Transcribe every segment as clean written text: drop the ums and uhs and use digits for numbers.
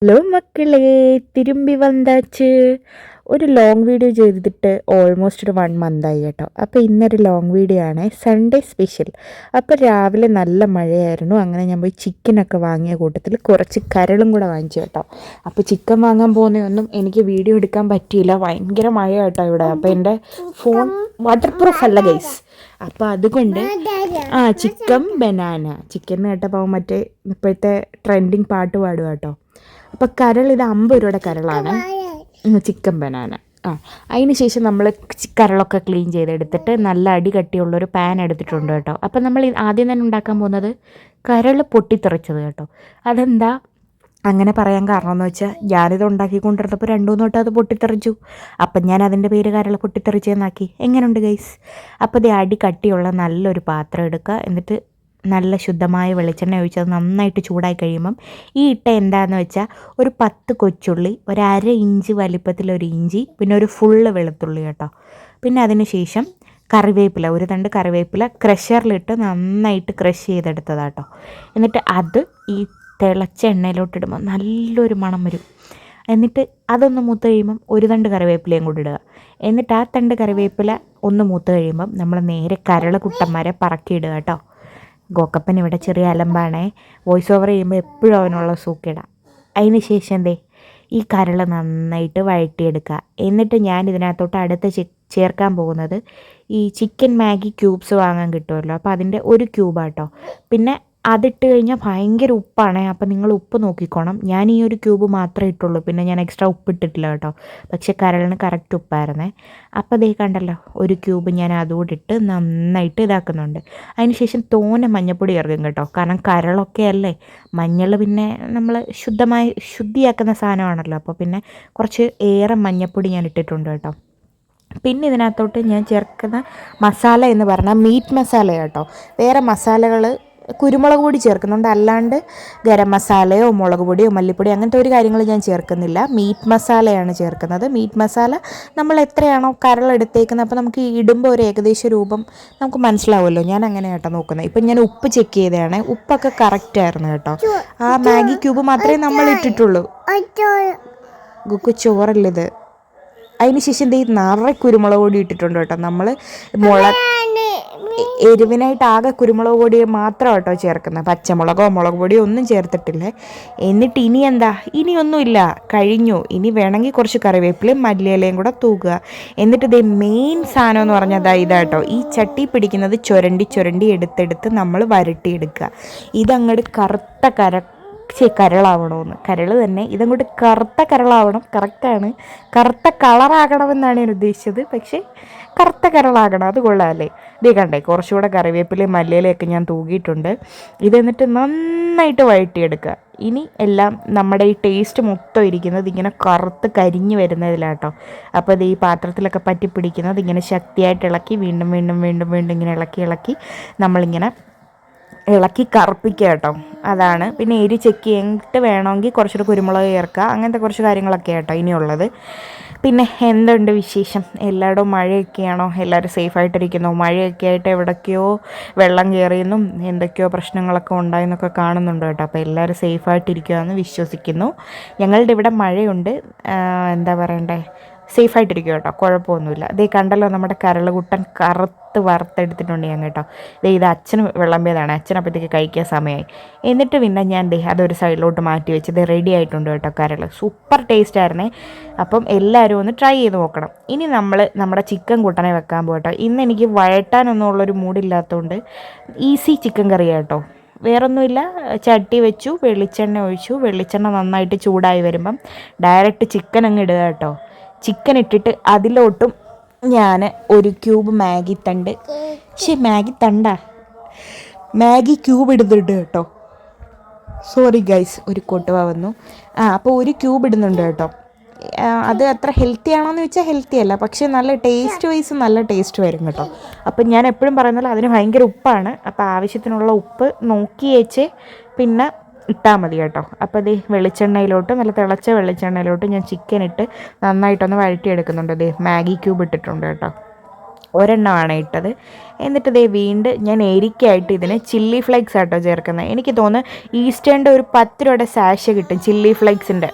Hello മക്കളെ, തിരുമ്പി വந்தாച്ച്. ഒരു ലോങ് വീഡിയോ ചെയ്തിട്ട് ഓൾമോസ്റ്റ് ഒരു 1 മന്തായി കേട്ടോ. അപ്പോൾ ഇന്നൊരു ലോങ് വീഡിയോ ആണ്, സൺഡേ സ്പെഷ്യൽ. അപ്പോൾ രാവിലെ നല്ല മഴയായിരുന്നു. അങ്ങനെ ഞാൻ പോയി ചിക്കനൊക്കെ വാങ്ങിയ കൂട്ടത്തിൽ കുറച്ച് കരളും കൂടെ വാങ്ങിച്ചു കേട്ടോ. അപ്പോൾ ചിക്കൻ വാങ്ങാൻ പോകുന്നതൊന്നും എനിക്ക് വീഡിയോ എടുക്കാൻ പറ്റിയില്ല, ഭയങ്കര മഴ കേട്ടോ ഇവിടെ. അപ്പോൾ എൻ്റെ ഫോൺ വാട്ടർ പ്രൂഫ് അല്ല ഗൈസ്. അപ്പോൾ അതുകൊണ്ട് ചിക്കൻ ബനാന ചിക്കൻ എന്ന് കേട്ടപ്പോൾ മറ്റേ ഇപ്പോഴത്തെ ട്രെൻഡിങ് പാട്ട് പാടുക കേട്ടോ. അപ്പോൾ കരൾ ഇത് 50 രൂപയുടെ കരളാണ്, ചിക്കൻ ബനാന. അതിന് ശേഷം നമ്മൾ കരളൊക്കെ ക്ലീൻ ചെയ്തെടുത്തിട്ട് നല്ല അടി കട്ടിയുള്ളൊരു പാൻ എടുത്തിട്ടുണ്ട് കേട്ടോ. അപ്പം നമ്മൾ ആദ്യം തന്നെ ഉണ്ടാക്കാൻ പോകുന്നത് കരൾ പൊട്ടിത്തെറിച്ചത് കേട്ടോ. അതെന്താ അങ്ങനെ പറയാൻ കാരണം എന്ന് വെച്ചാൽ ഞാനിത് ഉണ്ടാക്കിക്കൊണ്ടിരുന്നപ്പോൾ 2-3 വട്ടം അത് പൊട്ടിത്തെറിച്ചു. അപ്പം ഞാൻ അതിൻ്റെ പേര് കരൾ പൊട്ടിത്തെറിച്ചെന്നാക്കി. എങ്ങനെയുണ്ട് ഗൈസ്? അപ്പോൾ ഇത് അടി കട്ടിയുള്ള നല്ലൊരു പാത്രം എടുക്കുക. എന്നിട്ട് നല്ല ശുദ്ധമായ വെളിച്ചെണ്ണ ഒഴിച്ചത് നന്നായിട്ട് ചൂടായി കഴിയുമ്പം ഈ ഇട്ട എന്താണെന്ന് വെച്ചാൽ ഒരു 10 കൊച്ചുള്ളി, ഒരു 1/2 ഇഞ്ച് വലിപ്പത്തിലൊരു ഇഞ്ചി, പിന്നെ ഒരു ഫുള്ള് വെളുത്തുള്ളി കേട്ടോ. പിന്നെ അതിന് ശേഷം കറിവേപ്പില, ഒരു തണ്ട് കറിവേപ്പില ക്രഷറിലിട്ട് നന്നായിട്ട് ക്രഷ് ചെയ്തെടുത്തതാട്ടോ. എന്നിട്ട് അത് ഈ തിളച്ച എണ്ണയിലോട്ടിടുമ്പോൾ നല്ലൊരു മണം വരും. എന്നിട്ട് അതൊന്ന് മൂത്ത് കഴിയുമ്പം ഒരു തണ്ട് കറിവേപ്പിലയും കൂടി ഇടുക. എന്നിട്ട് ആ തണ്ട് കറിവേപ്പില ഒന്ന് മൂത്ത് കഴിയുമ്പം നമ്മൾ നേരെ കരൾ കുട്ടന്മാരെ പറക്കിയിടുക കേട്ടോ. ഗോക്കപ്പൻ ഇവിടെ ചെറിയ അലമ്പാണേ, വോയിസ് ഓവർ ചെയ്യുമ്പോൾ എപ്പോഴും അവനുള്ള സൂക്കിടാം. അതിന് ശേഷം ഈ കരൾ നന്നായിട്ട് വഴറ്റിയെടുക്കുക. എന്നിട്ട് ഞാൻ ഇതിനകത്തോട്ട് അടുത്ത് ചേർക്കാൻ പോകുന്നത് ഈ ചിക്കൻ മാഗി ക്യൂബ്സ് വാങ്ങാൻ കിട്ടുമല്ലോ, അപ്പോൾ അതിൻ്റെ ഒരു ക്യൂബാട്ടോ. പിന്നെ അതിട്ട് കഴിഞ്ഞാൽ ഭയങ്കര ഉപ്പാണ്, അപ്പോൾ നിങ്ങൾ ഉപ്പ് നോക്കിക്കോണം. ഞാൻ ഈ ഒരു ക്യൂബ് മാത്രമേ ഇട്ടുള്ളൂ, പിന്നെ ഞാൻ എക്സ്ട്രാ ഉപ്പ് ഇട്ടിട്ടില്ല കേട്ടോ. പക്ഷേ കരളിന് കറക്റ്റ് ഉപ്പായിരുന്നേ. അപ്പോൾ ദേ കണ്ടല്ലോ, ഒരു ക്യൂബ് ഞാൻ അതുകൂടി ഇട്ട് നന്നായിട്ട് ഇതാക്കുന്നുണ്ട്. അതിന് ശേഷം തോനെ മഞ്ഞൾപ്പൊടി ചേർക്കും കേട്ടോ, കാരണം കരളൊക്കെ അല്ലേ. മഞ്ഞൾ പിന്നെ നമ്മൾ ശുദ്ധിയാക്കുന്ന സാധനമാണല്ലോ, അപ്പോൾ പിന്നെ കുറച്ച് ഏറെ മഞ്ഞൾപ്പൊടി ഞാൻ ഇട്ടിട്ടുണ്ട് കേട്ടോ. പിന്നെ ഇതിനകത്തോട്ട് ഞാൻ ചേർക്കുന്ന മസാല എന്ന് പറഞ്ഞാൽ മീറ്റ് മസാല കേട്ടോ. വേറെ മസാലകൾ കുരുമുളക് പൊടി ചേർക്കുന്നുണ്ട്, അല്ലാണ്ട് ഗരം മസാലയോ മുളക് പൊടിയോ മല്ലിപ്പൊടിയോ അങ്ങനത്തെ ഒരു കാര്യങ്ങൾ ഞാൻ ചേർക്കുന്നില്ല. മീറ്റ് മസാലയാണ് ചേർക്കുന്നത്. മീറ്റ് മസാല നമ്മൾ എത്രയാണോ കരളെടുത്തേക്കുന്നത്, അപ്പോൾ നമുക്ക് ഇടുമ്പോൾ ഒരു ഏകദേശ രൂപം നമുക്ക് മനസ്സിലാവുമല്ലോ. ഞാൻ അങ്ങനെ കേട്ടോ നോക്കുന്നത്. ഇപ്പം ഞാൻ ഉപ്പ് ചെക്ക് ചെയ്തതാണ്, ഉപ്പൊക്കെ കറക്റ്റായിരുന്നു കേട്ടോ. ആ മാഗി ക്യൂബ് മാത്രമേ നമ്മൾ ഇട്ടിട്ടുള്ളൂ. ഗുക്ക് ചോറല്ലിത്. അതിന് ശേഷം നിറയെ കുരുമുളക് പൊടി ഇട്ടിട്ടുണ്ട് കേട്ടോ. നമ്മൾ എരിവിനായിട്ട് ആകെ കുരുമുളക് പൊടി മാത്രം കേട്ടോ ചേർക്കുന്നത്, പച്ചമുളകോ മുളക് പൊടിയോ ഒന്നും ചേർത്തിട്ടില്ലേ. എന്നിട്ട് ഇനി എന്താ, ഇനിയൊന്നുമില്ല, കഴിഞ്ഞു. ഇനി വേണമെങ്കിൽ കുറച്ച് കറിവേപ്പിലയും മല്ലിയിലയും കൂടെ തൂക്കുക. എന്നിട്ട് ഇതേ മെയിൻ സാധനം എന്ന് പറഞ്ഞാൽ ഇതാട്ടോ. ഈ ചട്ടി പിടിക്കുന്നത് ചുരണ്ടി എടുത്തെടുത്ത് നമ്മൾ വരട്ടിയെടുക്കുക. ഇതങ്ങോട്ട് കറുത്ത കരളാവണമെന്ന്, കരൾ തന്നെ ഇതങ്ങോട്ട് കറുത്ത കരളാവണം. കറക്റ്റാണ്, കറുത്ത കളറാകണമെന്നാണ് ഞാൻ ഉദ്ദേശിച്ചത്, പക്ഷേ കറുത്ത കരളാകണം. അത് കൊള്ളാമല്ലേ? ഇതേ കണ്ടേ, കുറച്ചുകൂടെ കറിവേപ്പിലയും മല്ലിയിലയൊക്കെ ഞാൻ തൂകിയിട്ടുണ്ട്. ഇതെന്നിട്ട് നന്നായിട്ട് വഴറ്റിയെടുക്കുക. ഇനി എല്ലാം നമ്മുടെ ഈ ടേസ്റ്റ് മൊത്തം ഇരിക്കുന്നത് ഇങ്ങനെ കറുത്ത് കരിഞ്ഞ് വരുന്നതിലാട്ടോ. അപ്പോൾ ഇത് ഈ പാത്രത്തിലൊക്കെ പറ്റി പിടിക്കുന്നത് ഇങ്ങനെ ശക്തിയായിട്ട് ഇളക്കി വീണ്ടും വീണ്ടും വീണ്ടും വീണ്ടും ഇങ്ങനെ ഇളക്കി നമ്മളിങ്ങനെ ഇളക്കി കറുപ്പിക്കുക കേട്ടോ. അതാണ്. പിന്നെ എരി ചെക്ക് ചെയ്തിട്ട് വേണമെങ്കിൽ കുറച്ചുകൂടെ കുരുമുളക് ചേർക്കുക. അങ്ങനത്തെ കുറച്ച് കാര്യങ്ങളൊക്കെ കേട്ടോ ഇനിയുള്ളത്. പിന്നെ എന്തുണ്ട് വിശേഷം? എല്ലായിടവും മഴയൊക്കെയാണോ? എല്ലാവരും സേഫായിട്ടിരിക്കുന്നു? മഴയൊക്കെ ആയിട്ട് എവിടേക്കോ വെള്ളം കയറിയെന്നും എന്തൊക്കെയോ പ്രശ്നങ്ങളൊക്കെ ഉണ്ടായെന്നൊക്കെ കാണുന്നുണ്ട് കേട്ടോ. അപ്പോൾ എല്ലാവരും സേഫായിട്ടിരിക്കുകയെന്ന് വിശ്വസിക്കുന്നു. ഞങ്ങളുടെ ഇവിടെ മഴയുണ്ട്, എന്താ പറയണ്ടേ, സേഫായിട്ടിരിക്കും കേട്ടോ, കുഴപ്പമൊന്നുമില്ല. ഇതേ കണ്ടല്ലോ, നമ്മുടെ കരളുകുട്ടൻ വറുത്തെടുത്തിട്ടുണ്ട് ഞാൻ കേട്ടോ. ഇത് അച്ഛന് വിളമ്പിയതാണ്, അച്ഛനപ്പോഴത്തേക്ക് കഴിക്കാൻ സമയമായി. എന്നിട്ട് പിന്നെ ഞാൻ അതൊരു സൈഡിലോട്ട് മാറ്റി വെച്ചത് റെഡി ആയിട്ടുണ്ട് കേട്ടോ. കരൾ സൂപ്പർ ടേസ്റ്റ് ആയിരുന്നേ. അപ്പം എല്ലാവരും ഒന്ന് ട്രൈ ചെയ്ത് നോക്കണം. ഇനി നമ്മൾ നമ്മുടെ ചിക്കൻ കൂട്ടനെ വെക്കാൻ പോകട്ടോ. ഇന്ന് എനിക്ക് വഴട്ടാനൊന്നും ഉള്ളൊരു മൂഡില്ലാത്തതുകൊണ്ട് ഈസി ചിക്കൻ കറി കേട്ടോ. വേറൊന്നുമില്ല, ചട്ടി വെച്ചു, വെളിച്ചെണ്ണ ഒഴിച്ചു. വെളിച്ചെണ്ണ നന്നായിട്ട് ചൂടായി വരുമ്പം ഡയറക്റ്റ് ചിക്കൻ അങ്ങ് ഇടുക കേട്ടോ. ചിക്കൻ ഇട്ടിട്ട് അതിലോട്ടും ഞാൻ ഒരു ക്യൂബ് മാഗി ക്യൂബ് ഇടുന്നുണ്ട് കേട്ടോ. സോറി ഗൈസ്, ഒരു കൊട്ടുവ വന്നു. അപ്പോൾ ഒരു ക്യൂബ് ഇടുന്നുണ്ട് കേട്ടോ. അത് അത്ര ഹെൽത്തി ആണോയെന്ന് ചോദിച്ചാൽ ഹെൽത്തി അല്ല, പക്ഷേ നല്ല ടേസ്റ്റ് വൈസ് നല്ല ടേസ്റ്റ് വരും കേട്ടോ. അപ്പം ഞാൻ എപ്പോഴും പറയുന്നല്ലോ, അതിന് ഭയങ്കര ഉപ്പാണ്. അപ്പോൾ ആവശ്യത്തിനുള്ള ഉപ്പ് നോക്കി വെച്ച് പിന്നെ ഇട്ടാൽ മതി കേട്ടോ. അപ്പോൾ ഇത് വെളിച്ചെണ്ണയിലോട്ട്, നല്ല തിളച്ച വെളിച്ചെണ്ണയിലോട്ട് ഞാൻ ചിക്കൻ ഇട്ട് നന്നായിട്ടൊന്ന് വഴറ്റിയെടുക്കുന്നുണ്ട്. ഇത് മാഗി ക്യൂബ് ഇട്ടിട്ടുണ്ട് കേട്ടോ. ഒരെണ്ണമാണ് ഇട്ടത്. എന്നിട്ട് ദേ വീണ്ടും ഞാൻ എരിക്കായിട്ട് ഇതിന് ചില്ലി ഫ്ലേക്സ് ആട്ടോ ചേർക്കുന്നത്. എനിക്ക് തോന്നുന്നു ഈസ്റ്റേണിൻ്റെ ഒരു 10 രൂപയുടെ സാഷ കിട്ടും ചില്ലി ഫ്ലേക്സിൻ്റെ.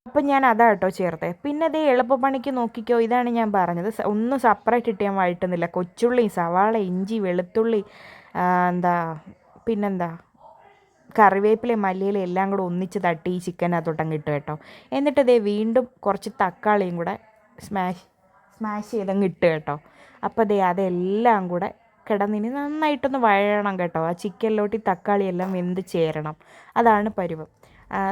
അപ്പം ഞാൻ അതാ കേട്ടോ ചേർത്തത്. പിന്നെ അതേ എളുപ്പപ്പണിക്ക് നോക്കിക്കോ, ഇതാണ് ഞാൻ പറഞ്ഞത്. ഒന്നും സെപ്പറേറ്റ് ഇട്ട് ഞാൻ വഴറ്റുന്നില്ല. കൊച്ചുള്ളി, സവാള, ഇഞ്ചി, വെളുത്തുള്ളി, എന്താ പിന്നെന്താ കറിവേപ്പിലയും മല്ലിയിലയും എല്ലാം കൂടെ ഒന്നിച്ച് തട്ടി ഈ ചിക്കനകത്തോട്ടങ്ങ് ഇട്ട് കേട്ടോ. എന്നിട്ട് ഇതേ വീണ്ടും കുറച്ച് തക്കാളിയും കൂടെ സ്മാഷ് ചെയ്തങ്ങ് ഇട്ട് കേട്ടോ. അപ്പോൾ ദേ അതെല്ലാം കൂടെ കിടന്നിന് നന്നായിട്ടൊന്ന് വഴയണം കേട്ടോ. ആ ചിക്കനിലോട്ട് ഈ തക്കാളിയെല്ലാം വെന്ത് ചേരണം. അതാണ് പരുവം.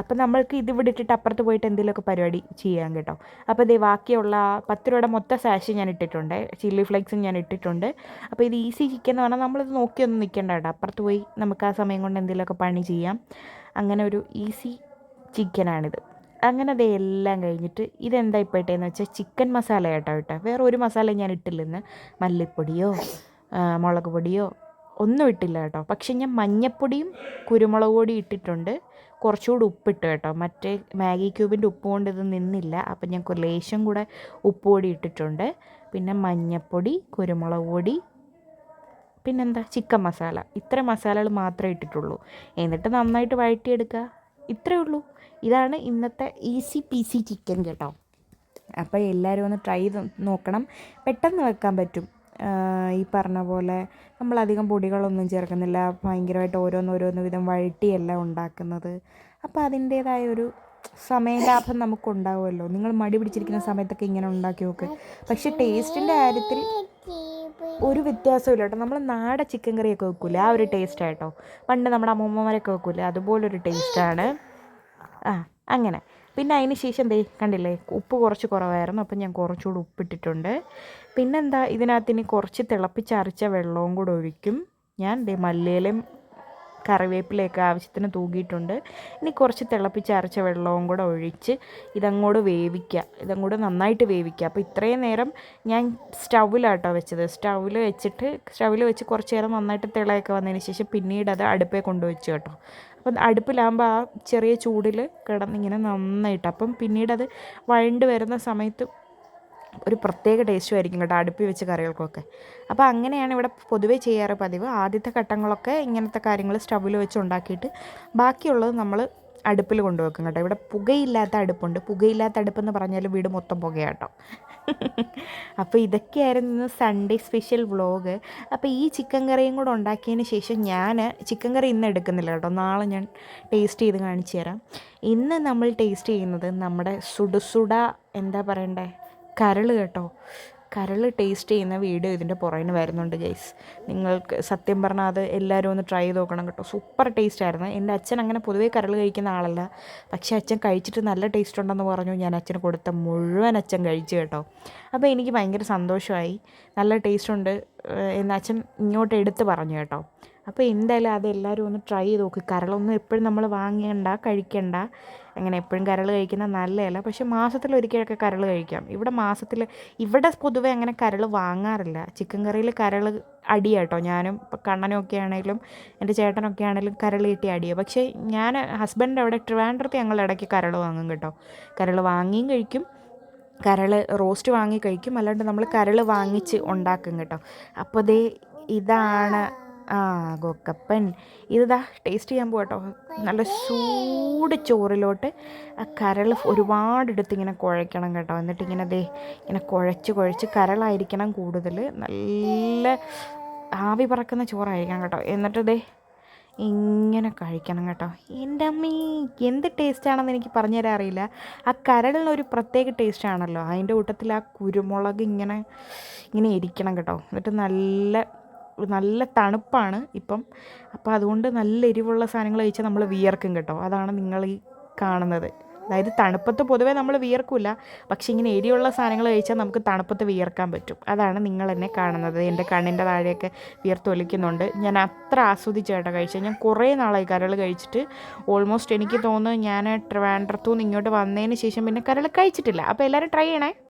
അപ്പം നമ്മൾക്ക് ഇതിവിടെ ഇട്ടിട്ട് അപ്പുറത്ത് പോയിട്ട് എന്തെങ്കിലുമൊക്കെ പരിപാടി ചെയ്യാം കേട്ടോ. അപ്പോൾ ഇത് ബാക്കിയുള്ള 10 രൂപയുടെ മൊത്തം സാഷ് ഞാൻ ഇട്ടിട്ടുണ്ട്, ചില്ലി ഫ്ലേക്സും ഞാൻ ഇട്ടിട്ടുണ്ട്. അപ്പോൾ ഇത് ഈസി ചിക്കൻ എന്ന് പറഞ്ഞാൽ നമ്മളിത് നോക്കിയൊന്നും നിൽക്കേണ്ട കേട്ടോ. അപ്പുറത്ത് പോയി നമുക്ക് ആ സമയം കൊണ്ട് എന്തെങ്കിലുമൊക്കെ പണി ചെയ്യാം. അങ്ങനെ ഒരു ഈസി ചിക്കനാണിത്. അങ്ങനെ അത് എല്ലാം കഴിഞ്ഞിട്ട് ഇതെന്താ ഇപ്പോൾ ഇട്ടതെന്ന് വെച്ചാൽ ചിക്കൻ മസാല കേട്ടോ ഇട്ടേ. വേറെ ഒരു മസാല ഞാൻ ഇട്ടില്ലെന്ന്, മല്ലിപ്പൊടിയോ മുളക് പൊടിയോ ഒന്നും ഇട്ടില്ല കേട്ടോ. പക്ഷെ ഞാൻ മഞ്ഞൾപ്പൊടിയും കുരുമുളക് പൊടിയും ഇട്ടിട്ടുണ്ട്. കുറച്ചുകൂടി ഉപ്പിട്ട് കേട്ടോ. മറ്റേ മാഗി ക്യൂബിൻ്റെ ഉപ്പ് കൊണ്ട് ഇത് നിന്നില്ല. അപ്പം ഞാൻ ലേശം കൂടെ ഉപ്പ് പൊടി ഇട്ടിട്ടുണ്ട്. പിന്നെ മഞ്ഞൾപ്പൊടി, കുരുമുളക് പൊടി, പിന്നെന്താ ചിക്കൻ മസാല. ഇത്ര മസാലകൾ മാത്രമേ ഇട്ടിട്ടുള്ളൂ. എന്നിട്ട് നന്നായിട്ട് വഴറ്റിയെടുക്കുക. ഇത്രയേ ഉള്ളൂ. ഇതാണ് ഇന്നത്തെ ഈസി പീസി ചിക്കൻ കേട്ടോ. അപ്പോൾ എല്ലാവരും ഒന്ന് ട്രൈ ചെയ്ത് നോക്കണം. പെട്ടെന്ന് വെക്കാൻ പറ്റും. ഈ പറഞ്ഞ പോലെ നമ്മളധികം പൊടികളൊന്നും ചേർക്കുന്നില്ല. ഭയങ്കരമായിട്ട് ഓരോന്നോരോന്ന് വിധം വഴറ്റിയല്ല ഉണ്ടാക്കുന്നത്. അപ്പോൾ അതിൻ്റേതായ ഒരു സമയലാഭം നമുക്കുണ്ടാവുമല്ലോ. നിങ്ങൾ മടി പിടിച്ചിരിക്കുന്ന സമയത്തൊക്കെ ഇങ്ങനെ ഉണ്ടാക്കി നോക്ക്. പക്ഷേ ടേസ്റ്റിൻ്റെ കാര്യത്തിൽ ഒരു വ്യത്യാസമില്ല കേട്ടോ. നമ്മൾ നാടൻ ചിക്കൻ കറിയൊക്കെ വെക്കൂലേ, ആ ഒരു ടേസ്റ്റായിട്ടോ. പണ്ട് നമ്മുടെ അമ്മൂമ്മമാരൊക്കെ വെക്കൂലേ, അതുപോലൊരു ടേസ്റ്റാണ്. അങ്ങനെ പിന്നെ അതിന് ശേഷം ദേ കണ്ടില്ലേ, ഉപ്പ് കുറച്ച് കുറവായിരുന്നു. അപ്പം ഞാൻ കുറച്ചുകൂടി ഉപ്പിട്ടിട്ടുണ്ട്. പിന്നെന്താ, ഇതിനകത്തിന് കുറച്ച് തിളപ്പിച്ചരച്ച വെള്ളവും കൂടെ ഒഴിക്കും ഞാൻ. ദേ മല്ലിയിലയും കറിവേപ്പിലയൊക്കെ ആവശ്യത്തിന് തൂകിയിട്ടുണ്ട്. ഇനി കുറച്ച് തിളപ്പിച്ചരച്ച വെള്ളവും കൂടെ ഒഴിച്ച് ഇതങ്ങോട്ട് വേവിക്കുക. ഇതങ്ങോട്ട് നന്നായിട്ട് വേവിക്കുക. അപ്പോൾ ഇത്രയും നേരം ഞാൻ സ്റ്റൗവിലാട്ടോ വെച്ചത്. സ്റ്റൗവിൽ വെച്ച് കുറച്ച് നേരം നന്നായിട്ട് തിളയൊക്കെ വന്നതിന് ശേഷം പിന്നീട് അത് അടുപ്പേ കൊണ്ടുവച്ചു കേട്ടോ. അപ്പം അടുപ്പിലാകുമ്പോൾ ആ ചെറിയ ചൂടിൽ കിടന്നിങ്ങനെ നന്നായിട്ട്, അപ്പം പിന്നീട് അത് വഴണ്ട് വരുന്ന സമയത്ത് ഒരു പ്രത്യേക ടേസ്റ്റും ആയിരിക്കും കേട്ടോ അടുപ്പിൽ വെച്ച് കറികൾക്കൊക്കെ. അപ്പോൾ അങ്ങനെയാണ് ഇവിടെ പൊതുവേ ചെയ്യാറ് പതിവ്. ആദ്യത്തെ ഘട്ടങ്ങളൊക്കെ ഇങ്ങനത്തെ കാര്യങ്ങൾ സ്റ്റൗവിൽ വെച്ച് ഉണ്ടാക്കിയിട്ട് ബാക്കിയുള്ളത് നമ്മൾ അടുപ്പിൽ കൊണ്ടുവെക്കും കേട്ടോ. ഇവിടെ പുകയില്ലാത്ത അടുപ്പുണ്ട്. പുകയില്ലാത്ത അടുപ്പെന്ന് പറഞ്ഞാൽ വീട് മൊത്തം പുകയാട്ടോ. അപ്പോൾ ഇതൊക്കെയായിരുന്നു ഇന്ന് സൺഡേ സ്പെഷ്യൽ വ്ളോഗ്. അപ്പോൾ ഈ ചിക്കൻ കറിയും കൂടെ ഉണ്ടാക്കിയതിന് ശേഷം ഞാൻ ചിക്കൻ കറി ഇന്ന് എടുക്കുന്നില്ല കേട്ടോ. നാളെ ഞാൻ ടേസ്റ്റ് ചെയ്ത് കാണിച്ചു തരാം. ഇന്ന് നമ്മൾ ടേസ്റ്റ് ചെയ്യുന്നത് നമ്മുടെ സുടുസുട എന്താ പറയണ്ടേ, കരൾ കേട്ടോ. കരൾ ടേസ്റ്റ് ചെയ്യുന്ന വീഡിയോ ഇതിൻ്റെ പുറകിന് വരുന്നുണ്ട് ഗൈസ്. നിങ്ങൾക്ക് സത്യം പറഞ്ഞാൽ അത് എല്ലാവരും ഒന്ന് ട്രൈ ചെയ്ത് നോക്കണം കേട്ടോ. സൂപ്പർ ടേസ്റ്റ് ആയിരുന്നു. എൻ്റെ അച്ഛൻ അങ്ങനെ പൊതുവേ കരൾ കഴിക്കുന്ന ആളല്ല. പക്ഷേ അച്ഛൻ കഴിച്ചിട്ട് നല്ല ടേസ്റ്റ് ഉണ്ടെന്ന് പറഞ്ഞു. ഞാൻ അച്ഛന് കൊടുത്ത മുഴുവൻ അച്ഛൻ കഴിച്ചു കേട്ടോ. അപ്പോൾ എനിക്ക് ഭയങ്കര സന്തോഷമായി. നല്ല ടേസ്റ്റ് ഉണ്ട് എന്ന് അച്ഛൻ ഇങ്ങോട്ട് എടുത്ത് പറഞ്ഞു കേട്ടോ. അപ്പോൾ എന്തായാലും അതെല്ലാവരും ഒന്ന് ട്രൈ ചെയ്ത് നോക്ക്. കരളൊന്നും എപ്പോഴും നമ്മൾ കഴിക്കണ്ട. അങ്ങനെ എപ്പോഴും കരൾ കഴിക്കുന്നത് നല്ലതല്ല. പക്ഷേ മാസത്തിലൊരിക്കലൊക്കെ കരൾ കഴിക്കാം. ഇവിടെ പൊതുവേ അങ്ങനെ കരൾ വാങ്ങാറില്ല. ചിക്കൻ കറിയിൽ കരൾ അടിയാട്ടോ. ഞാനും ഇപ്പോൾ കണ്ണനൊക്കെ ആണെങ്കിലും എൻ്റെ ചേട്ടനൊക്കെ ആണെങ്കിലും കരൾ കിട്ടി അടിയാണ്. പക്ഷേ ഞാൻ ഹസ്ബൻഡ് അവിടെ ട്രിവാൻഡ്രത്ത് ഞങ്ങൾ ഇടയ്ക്ക് കരൾ വാങ്ങും കേട്ടോ. കരൾ വാങ്ങിയും കഴിക്കും, കരൾ റോസ്റ്റ് വാങ്ങി കഴിക്കും, അല്ലാണ്ട് നമ്മൾ കരൾ വാങ്ങിച്ച് ഉണ്ടാക്കും കേട്ടോ. അപ്പോൾ ദേ ഇതാണ് ഗോക്കപ്പൻ. ഇതാ ടേസ്റ്റ് ചെയ്യാൻ പോകട്ടോ. നല്ല ചൂട് ചോറിലോട്ട് ആ കരൾ ഒരുപാടെടുത്ത് ഇങ്ങനെ കുഴയ്ക്കണം കേട്ടോ. എന്നിട്ട് ഇങ്ങനെ കുഴച്ച് കരളായിരിക്കണം കൂടുതൽ, നല്ല ആവി പറക്കുന്ന ചോറായിരിക്കണം കേട്ടോ. എന്നിട്ട് ഇങ്ങനെ കഴിക്കണം കേട്ടോ. എൻ്റെ അമ്മീ എന്ത് ടേസ്റ്റാണെന്ന് എനിക്ക് പറഞ്ഞു തരാൻ അറിയില്ല. ആ കരളിനൊരു പ്രത്യേക ടേസ്റ്റാണല്ലോ. അതിൻ്റെ കൂട്ടത്തിൽ ആ കുരുമുളക് ഇങ്ങനെ ഇരിക്കണം കേട്ടോ. എന്നിട്ട് നല്ല തണുപ്പാണ് ഇപ്പം. അപ്പോൾ അതുകൊണ്ട് നല്ല എരിവുള്ള സാധനങ്ങൾ കഴിച്ചാൽ നമ്മൾ വിയർക്കും കേട്ടോ. അതാണ് നിങ്ങൾ ഈ കാണുന്നത്. അതായത് തണുപ്പത്ത് പൊതുവേ നമ്മൾ വിയർക്കില്ല, പക്ഷേ ഇങ്ങനെ എരിയുള്ള സാധനങ്ങൾ കഴിച്ചാൽ നമുക്ക് തണുപ്പത്ത് വിയർക്കാൻ പറ്റും. അതാണ് നിങ്ങൾ എന്നെ കാണുന്നത്. എൻ്റെ കണ്ണിൻ്റെ താഴെയൊക്കെ വിയർത്തൊലിക്കുന്നുണ്ട്. ഞാൻ അത്ര ആസ്വദിച്ചായിട്ടാണ് കഴിച്ചത്. ഞാൻ കുറേ നാളായി കരൾ കഴിച്ചിട്ട്. ഓൾമോസ്റ്റ് എനിക്ക് തോന്നുന്നു ഞാൻ ട്രിവാൻഡ്രത്തു നിന്ന് ഇങ്ങോട്ട് വന്നതിന് ശേഷം പിന്നെ കരൾ കഴിച്ചിട്ടില്ല. അപ്പോൾ എല്ലാവരും ട്രൈ ചെയ്യണേ.